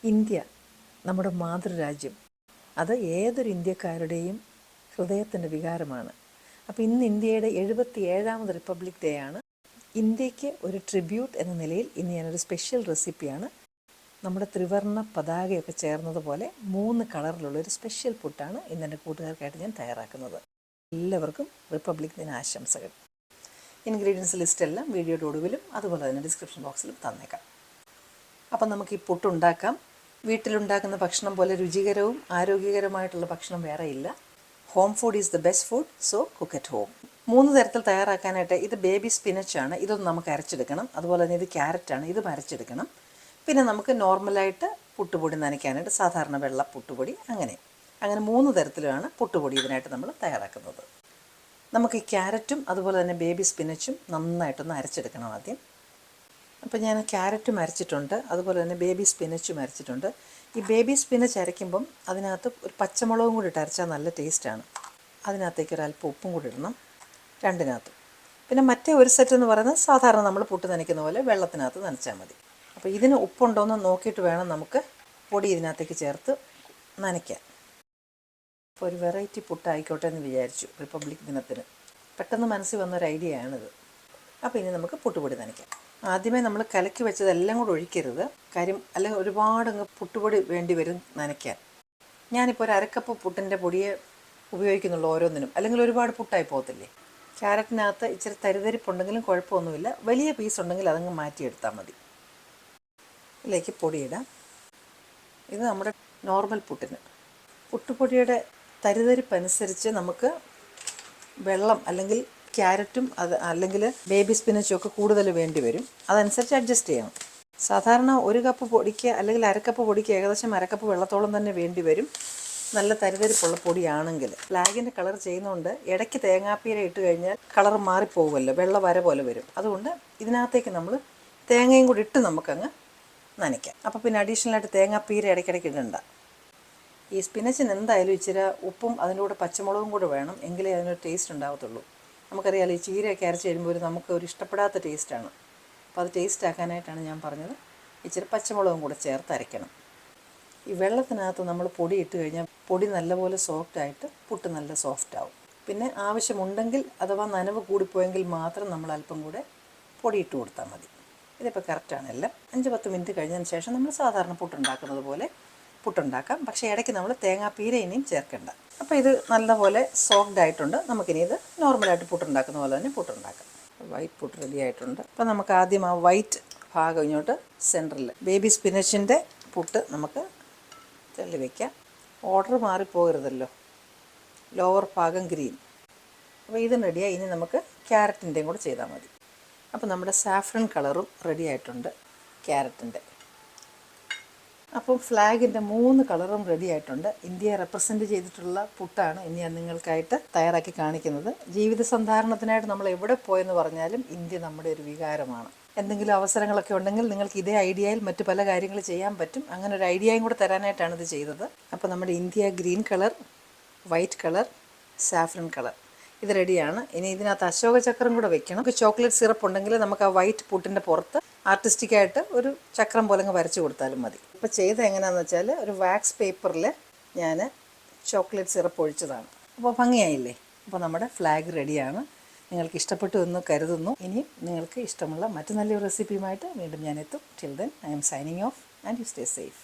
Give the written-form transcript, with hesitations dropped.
India നമ്മുടെ മാതൃരാജ്യം, അത് ഏതൊരു ഇന്ത്യക്കാരുടെയും ഹൃദയത്തിൻ്റെ വികാരമാണ്. അപ്പോൾ ഇന്ന് ഇന്ത്യയുടെ 77ാമത് റിപ്പബ്ലിക് ഡേ ആണ്. ഇന്ത്യക്ക് ഒരു ട്രിബ്യൂട്ട് എന്ന നിലയിൽ ഇന്ന് ഞാനൊരു സ്പെഷ്യൽ റെസിപ്പിയാണ്, നമ്മുടെ ത്രിവർണ്ണ പതാകയൊക്കെ ചേർന്നതുപോലെ 3 കളറിലുള്ളൊരു സ്പെഷ്യൽ പുട്ടാണ് ഇന്ന് എൻ്റെ കൂട്ടുകാർക്കായിട്ട് ഞാൻ തയ്യാറാക്കുന്നത്. എല്ലാവർക്കും റിപ്പബ്ലിക് ദിന ആശംസകൾ. ഇൻഗ്രീഡിയൻസ് ലിസ്റ്റെല്ലാം വീഡിയോയുടെ ഒടുവിലും അതുപോലെ തന്നെ ഡിസ്ക്രിപ്ഷൻ ബോക്സിലും തന്നേക്കാം. അപ്പം നമുക്ക് ഈ പുട്ടുണ്ടാക്കാം. വീട്ടിലുണ്ടാക്കുന്ന ഭക്ഷണം പോലെ രുചികരവും ആരോഗ്യകരമായിട്ടുള്ള ഭക്ഷണം വേറെ ഇല്ല. Home food is the best food, so cook at home. 3 തരത്തിൽ തയ്യാറാക്കാനായിട്ട് ഇത് ബേബി സ്പിനച്ചാണ്, ഇതൊന്ന് നമുക്ക് അരച്ചെടുക്കണം. അതുപോലെ തന്നെ ഇത് ക്യാരറ്റാണ്, ഇതും അരച്ചെടുക്കണം. പിന്നെ നമുക്ക് നോർമലായിട്ട് പുട്ടുപൊടി നനയ്ക്കാനായിട്ട് സാധാരണ വെള്ള പുട്ടുപൊടി, അങ്ങനെ 3 തരത്തിലാണ് പുട്ടുപൊടി ഇതിനായിട്ട് നമ്മൾ തയ്യാറാക്കുന്നത്. നമുക്ക് ഈ ക്യാരറ്റും അതുപോലെ തന്നെ ബേബി സ്പിനച്ചും നന്നായിട്ടൊന്ന് അരച്ചെടുക്കണം ആദ്യം. അപ്പോൾ ഞാൻ ക്യാരറ്റും അരച്ചിട്ടുണ്ട്, അതുപോലെ തന്നെ ബേബി സ്പിനച്ചും അരച്ചിട്ടുണ്ട്. ഈ ബേബി സ്പിനച്ച് അരയ്ക്കുമ്പം അതിനകത്ത് ഒരു പച്ചമുളകും കൂടി ഇട്ട് അരച്ചാൽ നല്ല ടേസ്റ്റാണ്. അതിനകത്തേക്ക് ഒരല്പം ഉപ്പും കൂടി ഇടണം രണ്ടിനകത്തും. പിന്നെ മറ്റേ ഒരു സെറ്റ് എന്ന് പറയുന്നത് സാധാരണ നമ്മൾ പുട്ട് നനയ്ക്കുന്ന പോലെ വെള്ളത്തിനകത്ത് നനച്ചാൽ മതി. അപ്പോൾ ഇതിന് ഉപ്പുണ്ടോയെന്ന് നോക്കിയിട്ട് വേണം നമുക്ക് പൊടി ഇതിനകത്തേക്ക് ചേർത്ത് നനയ്ക്കാൻ. അപ്പോൾ ഒരു വെറൈറ്റി പുട്ടായിക്കോട്ടെ എന്ന് വിചാരിച്ചു റിപ്പബ്ലിക് ദിനത്തിന്. പെട്ടെന്ന് മനസ്സിൽ വന്നൊരു ഐഡിയ ആണിത്. അപ്പോൾ ഇനി നമുക്ക് പുട്ടുപൊടി നനയ്ക്കാം. ആദ്യമേ നമ്മൾ കലക്കി വെച്ചതെല്ലാം കൂടെ ഒഴിക്കരുത്, കാര്യം അല്ലെങ്കിൽ ഒരുപാട് പുട്ടുപൊടി വേണ്ടി വരും നനയ്ക്കാൻ. ഞാനിപ്പോൾ ഒരു അരക്കപ്പ് പുട്ടിൻ്റെ പൊടിയെ ഉപയോഗിക്കുന്നുള്ളൂ ഓരോന്നിനും, അല്ലെങ്കിൽ ഒരുപാട് പുട്ടായി പോകത്തില്ലേ. ക്യാരറ്റിനകത്ത് ഇച്ചിരി തരിതരിപ്പുണ്ടെങ്കിലും കുഴപ്പമൊന്നുമില്ല, വലിയ പീസ് ഉണ്ടെങ്കിൽ അതങ്ങ് മാറ്റിയെടുത്താൽ മതി. ഇതിലേക്ക് പൊടിയിടാം. ഇത് നമ്മുടെ നോർമൽ പുട്ടിന്. പുട്ടുപൊടിയുടെ തരിതരിപ്പനുസരിച്ച് നമുക്ക് വെള്ളം അല്ലെങ്കിൽ ക്യാരറ്റും അല്ലെങ്കിൽ ബേബി സ്പിനച്ചും ഒക്കെ കൂടുതൽ വേണ്ടി വരും, അതനുസരിച്ച് അഡ്ജസ്റ്റ് ചെയ്യണം. സാധാരണ 1 കപ്പ് പൊടിക്ക് അല്ലെങ്കിൽ അരക്കപ്പ് പൊടിക്ക് ഏകദേശം അരക്കപ്പ് വെള്ളത്തോളം തന്നെ വേണ്ടി വരും, നല്ല തരിതരിപ്പുള്ള പൊടിയാണെങ്കിൽ. ഫ്ലാഗിൻ്റെ കളർ ചെയ്യുന്നതുകൊണ്ട് ഇടയ്ക്ക് തേങ്ങാപ്പീര ഇട്ട് കഴിഞ്ഞാൽ കളർ മാറിപ്പോകുമല്ലോ, വെള്ള വര പോലെ വരും. അതുകൊണ്ട് ഇതിനകത്തേക്ക് നമ്മൾ തേങ്ങയും കൂടി ഇട്ട് നമുക്കങ്ങ് നനയ്ക്കാം. അപ്പോൾ പിന്നെ അഡീഷണലായിട്ട് തേങ്ങാപ്പീര ഇടയ്ക്കിടയ്ക്ക് ഇടണ്ട. ഈ സ്പിനച്ചിന് എന്തായാലും ഇച്ചിരി ഉപ്പും അതിൻ്റെ കൂടെ പച്ചമുളകും കൂടെ വേണം, എങ്കിലേ അതിനൊരു ടേസ്റ്റ് ഉണ്ടാകത്തുള്ളൂ. നമുക്കറിയാമല്ലോ, ഈ ചീരയൊക്കെ അരച്ച് വരുമ്പോൾ നമുക്ക് ഒരു ഇഷ്ടപ്പെടാത്ത ടേസ്റ്റാണ്. അപ്പോൾ അത് ടേസ്റ്റ് ആക്കാനായിട്ടാണ് ഞാൻ പറഞ്ഞത് ഇച്ചിരി പച്ചമുളകും കൂടെ ചേർത്ത് അരയ്ക്കണം. ഈ വെള്ളത്തിനകത്ത് നമ്മൾ പൊടി ഇട്ട് കഴിഞ്ഞാൽ പൊടി നല്ലപോലെ സോഫ്റ്റായിട്ട് പുട്ട് നല്ല സോഫ്റ്റാവും. പിന്നെ ആവശ്യമുണ്ടെങ്കിൽ അഥവാ നനവ് കൂടിപ്പോയെങ്കിൽ മാത്രം നമ്മൾ അല്പം കൂടെ പൊടി ഇട്ട് കൊടുത്താൽ മതി. ഇതിപ്പോൾ കറക്റ്റാണ് എല്ലാം. 5-10 മിനിറ്റ് കഴിഞ്ഞതിന് ശേഷം നമ്മൾ സാധാരണ പുട്ടുണ്ടാക്കുന്നത് പോലെ പുട്ടുണ്ടാക്കാം. പക്ഷേ ഇടയ്ക്ക് നമ്മൾ തേങ്ങാപ്പീര ഇനിയും ചേർക്കേണ്ട. അപ്പോൾ ഇത് നല്ലപോലെ സോഫ്റ്റ് ആയിട്ടുണ്ട്. നമുക്കിനി ഇത് നോർമലായിട്ട് പുട്ടുണ്ടാക്കുന്ന പോലെ തന്നെ പുട്ടുണ്ടാക്കാം. വൈറ്റ് പുട്ട് റെഡി ആയിട്ടുണ്ട്. അപ്പോൾ നമുക്ക് ആദ്യം ആ വൈറ്റ് ഭാഗം ഇങ്ങോട്ട് സെൻറ്ററിൽ ബേബി സ്പിനച്ചിൻ്റെ പുട്ട് നമുക്ക് തള്ളി വയ്ക്കാം. ഓർഡർ മാറിപ്പോകരുതല്ലോ. ലോവർ ഭാഗം ഗ്രീൻ. അപ്പോൾ ഇത് റെഡിയായി. ഇനി നമുക്ക് ക്യാരറ്റിൻ്റെയും കൂടെ ചെയ്താൽ മതി. അപ്പോൾ നമ്മുടെ സാഫ്രൺ കളറും റെഡി ആയിട്ടുണ്ട് ക്യാരറ്റിൻ്റെ. അപ്പം ഫ്ലാഗിൻ്റെ 3 കളറും റെഡി ആയിട്ടുണ്ട്. ഇന്ത്യയെ റെപ്രസെൻറ്റ് ചെയ്തിട്ടുള്ള പുട്ടാണ് ഇനി ഞാൻ നിങ്ങൾക്കായിട്ട് തയ്യാറാക്കി കാണിക്കുന്നത്. ജീവിത സന്ധാരണത്തിനായിട്ട് നമ്മൾ എവിടെ പോയെന്ന് പറഞ്ഞാലും ഇന്ത്യ നമ്മുടെ ഒരു വികാരമാണ്. എന്തെങ്കിലും അവസരങ്ങളൊക്കെ ഉണ്ടെങ്കിൽ നിങ്ങൾക്ക് ഇതേ ഐഡിയയിൽ മറ്റു പല കാര്യങ്ങൾ ചെയ്യാൻ പറ്റും. അങ്ങനെ ഒരു ഐഡിയയും കൂടെ തരാനായിട്ടാണ് ഇത് ചെയ്തത്. അപ്പോൾ നമ്മുടെ India green colour, white colour, saffron colour ഇത് റെഡിയാണ്. ഇനി ഇതിനകത്ത് അശോക ചക്രം കൂടെ വെക്കണം. നമുക്ക് ചോക്ലേറ്റ് സിറപ്പ് ഉണ്ടെങ്കിൽ നമുക്ക് ആ വൈറ്റ് പുട്ടിൻ്റെ പുറത്ത് ആർട്ടിസ്റ്റിക്കായിട്ട് ഒരു ചക്രം പോലെ അങ്ങ് വരച്ച് കൊടുത്താലും മതി. ഇപ്പോൾ ചെയ്ത് എങ്ങനെയാണെന്ന് വെച്ചാൽ ഒരു വാക്സ് പേപ്പറിൽ ഞാൻ ചോക്ലേറ്റ് സിറപ്പ് ഒഴിച്ചതാണ്. അപ്പോൾ ഭംഗിയായില്ലേ? അപ്പോൾ നമ്മുടെ ഫ്ലാഗ് റെഡിയാണ്. നിങ്ങൾക്ക് ഇഷ്ടപ്പെട്ടു എന്ന് കരുതുന്നു. ഇനിയും നിങ്ങൾക്ക് ഇഷ്ടമുള്ള മറ്റു നല്ലൊരു റെസിപ്പിയുമായിട്ട് വീണ്ടും ഞാൻ എത്തും. Till then I M signing off and you stay safe.